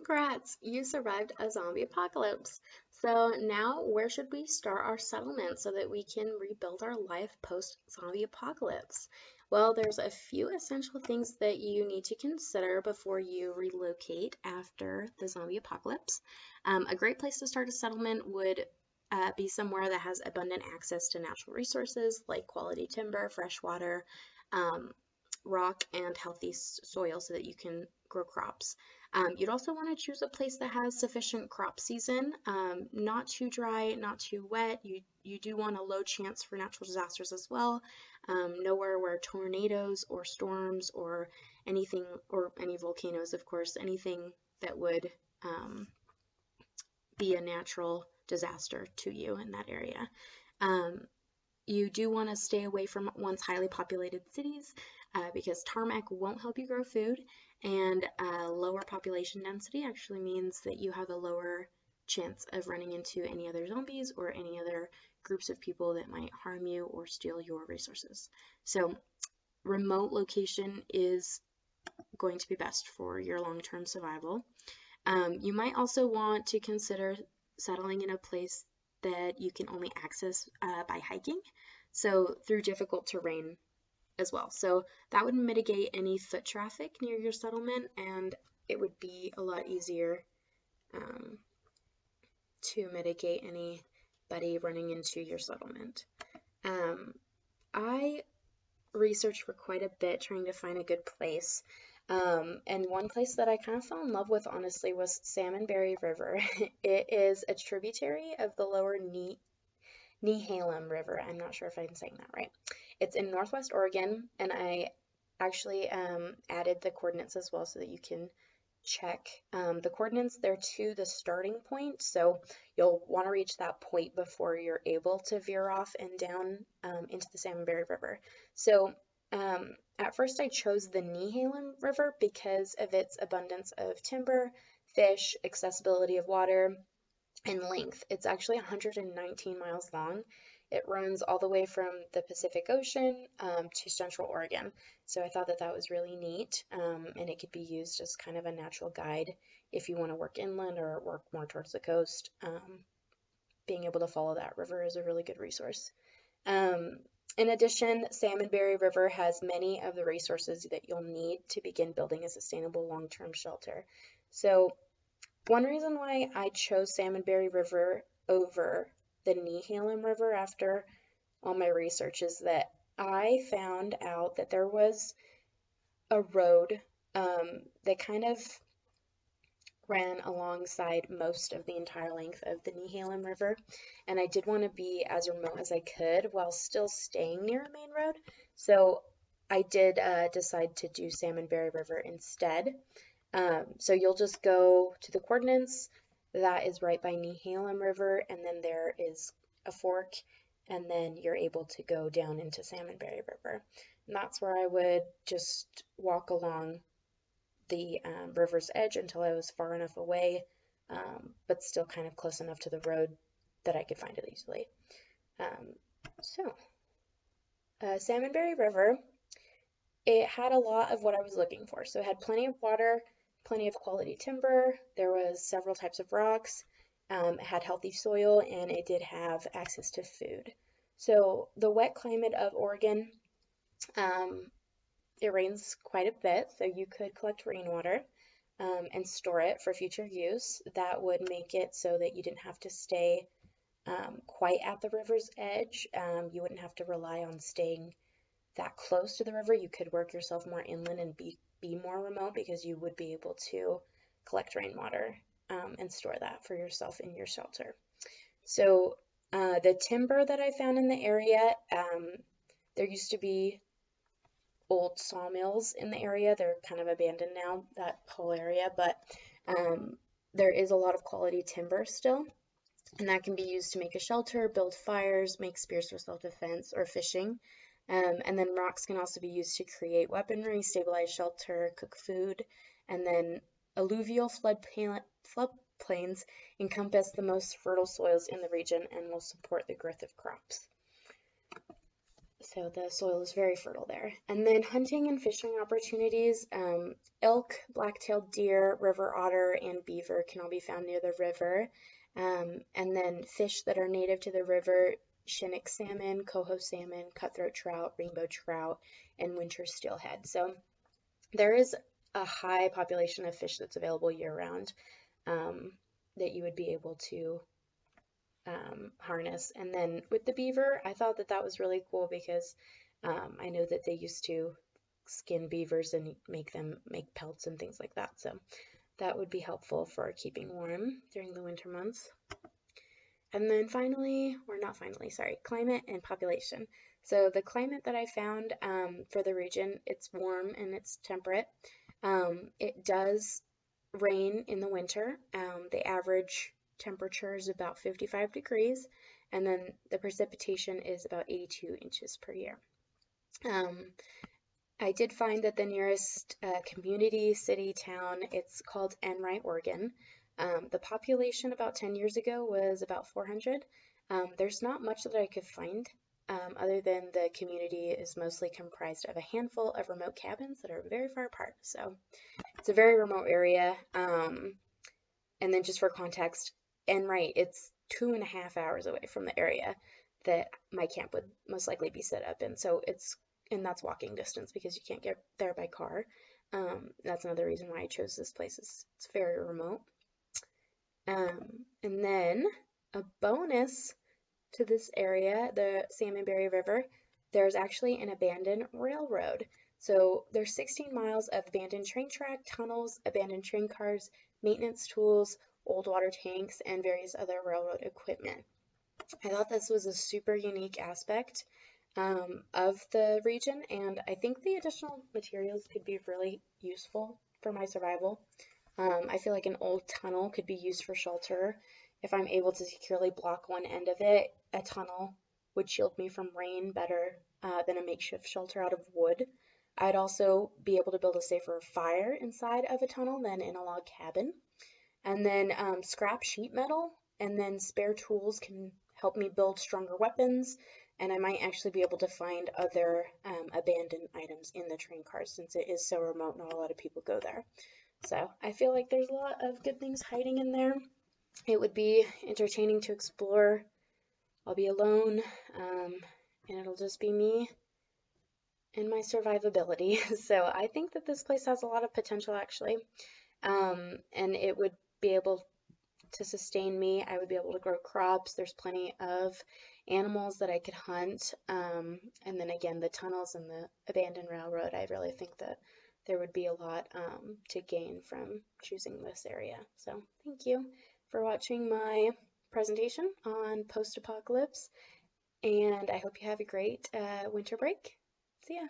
Congrats, you survived a zombie apocalypse. So now where should we start our settlement so that we can rebuild our life post-zombie apocalypse? Well, there's a few essential things that you need to consider before you relocate after the zombie apocalypse. A great place to start a settlement would be somewhere that has abundant access to natural resources like quality timber, fresh water, um, rock, and healthy soil so that you can grow crops. You'd also want to choose a place that has sufficient crop season, not too dry, not too wet. You do want a low chance for natural disasters as well. Nowhere where tornadoes or storms or anything, or any volcanoes, of course, anything that would be a natural disaster to you in that area. Um, you do want to stay away from once highly populated cities because tarmac won't help you grow food, and lower population density actually means that you have a lower chance of running into any other zombies or any other groups of people that might harm you or steal your resources. So remote location is going to be best for your long-term survival. You might also want to consider settling in a place that you can only access by hiking, so through difficult terrain as well. So that would mitigate any foot traffic near your settlement, and it would be a lot easier um, to mitigate anybody running into your settlement. Um, I researched for quite a bit trying to find a good place. And one place that I kind of fell in love with, honestly, was Salmonberry River. It is a tributary of the lower Nehalem River. I'm not sure if I'm saying that right. It's in Northwest Oregon, and I actually added the coordinates as well so that you can check the coordinates there to the starting point. So you'll want to reach that point before you're able to veer off and down into the Salmonberry River. So at first I chose the Nehalem River because of its abundance of timber, fish, accessibility of water, and length. It's actually 119 miles long. It runs all the way from the Pacific Ocean to Central Oregon. So I thought that that was really neat, and it could be used as kind of a natural guide if you want to work inland or work more towards the coast. Being able to follow that river is a really good resource. Um, in addition, Salmonberry River has many of the resources that you'll need to begin building a sustainable long-term shelter. So one reason why I chose Salmonberry River over the Nehalem River after all my research is that I found out that there was a road that kind of ran alongside most of the entire length of the Nehalem River, and I did want to be as remote as I could while still staying near a main road. So I did decide to do Salmonberry River instead. So you'll just go to the coordinates. That is right by Nehalem River, and then there is a fork, and then you're able to go down into Salmonberry River. And that's where I would just walk along the river's edge until I was far enough away, but still kind of close enough to the road that I could find it easily. Um, so, Salmonberry River, it had a lot of what I was looking for. So it had plenty of water, plenty of quality timber, there was several types of rocks, it had healthy soil, and it did have access to food. So the wet climate of Oregon, um, it rains quite a bit, so you could collect rainwater and store it for future use. That would make it so that you didn't have to stay quite at the river's edge. You wouldn't have to rely on staying that close to the river. You could work yourself more inland and be more remote because you would be able to collect rainwater and store that for yourself in your shelter. So the timber that I found in the area, there used to be old sawmills in the area. They're kind of abandoned now, that whole area, but there is a lot of quality timber still, and that can be used to make a shelter, build fires, make spears for self-defense or fishing. And then rocks can also be used to create weaponry, stabilize shelter, cook food, and then alluvial floodplains encompass the most fertile soils in the region and will support the growth of crops. So the soil is very fertile there. And then hunting and fishing opportunities, elk, black-tailed deer, river otter, and beaver can all be found near the river. And then fish that are native to the river, Chinook salmon, coho salmon, cutthroat trout, rainbow trout, and winter steelhead. So there is a high population of fish that's available year-round that you would be able to harness. And then with the beaver, I thought that that was really cool because I know that they used to skin beavers and make pelts and things like that. So that would be helpful for keeping warm during the winter months. And then finally, or not finally, sorry, climate and population. So the climate that I found for the region, it's warm and it's temperate. It does rain in the winter. The average temperature is about 55 degrees, and then the precipitation is about 82 inches per year. I did find that the nearest community, city, town, it's called Enright, Oregon. The population about 10 years ago was about 400. There's not much that I could find other than the community is mostly comprised of a handful of remote cabins that are very far apart. So it's a very remote area. And then just for context, Enright, it's 2.5 hours away from the area that my camp would most likely be set up in. So and that's walking distance because you can't get there by car. That's another reason why I chose this place. It's very remote. And then a bonus to this area, the Salmonberry River, there's actually an abandoned railroad. So there's 16 miles of abandoned train track, tunnels, abandoned train cars, maintenance tools, old water tanks, and various other railroad equipment. I thought this was a super unique aspect of the region, and I think the additional materials could be really useful for my survival. I feel like an old tunnel could be used for shelter. If I'm able to securely block one end of it, a tunnel would shield me from rain better than a makeshift shelter out of wood. I'd also be able to build a safer fire inside of a tunnel than in a log cabin. And then scrap sheet metal and then spare tools can help me build stronger weapons, and I might actually be able to find other abandoned items in the train cars since it is so remote, not a lot of people go there. So I feel like there's a lot of good things hiding in there. It would be entertaining to explore. I'll be alone, and it'll just be me and my survivability. So I think that this place has a lot of potential actually, and it would be able to sustain me. I would be able to grow crops. There's plenty of animals that I could hunt. And then again, the tunnels and the abandoned railroad, I really think that there would be a lot to gain from choosing this area. So thank you for watching my presentation on post-apocalypse, and I hope you have a great winter break. See ya.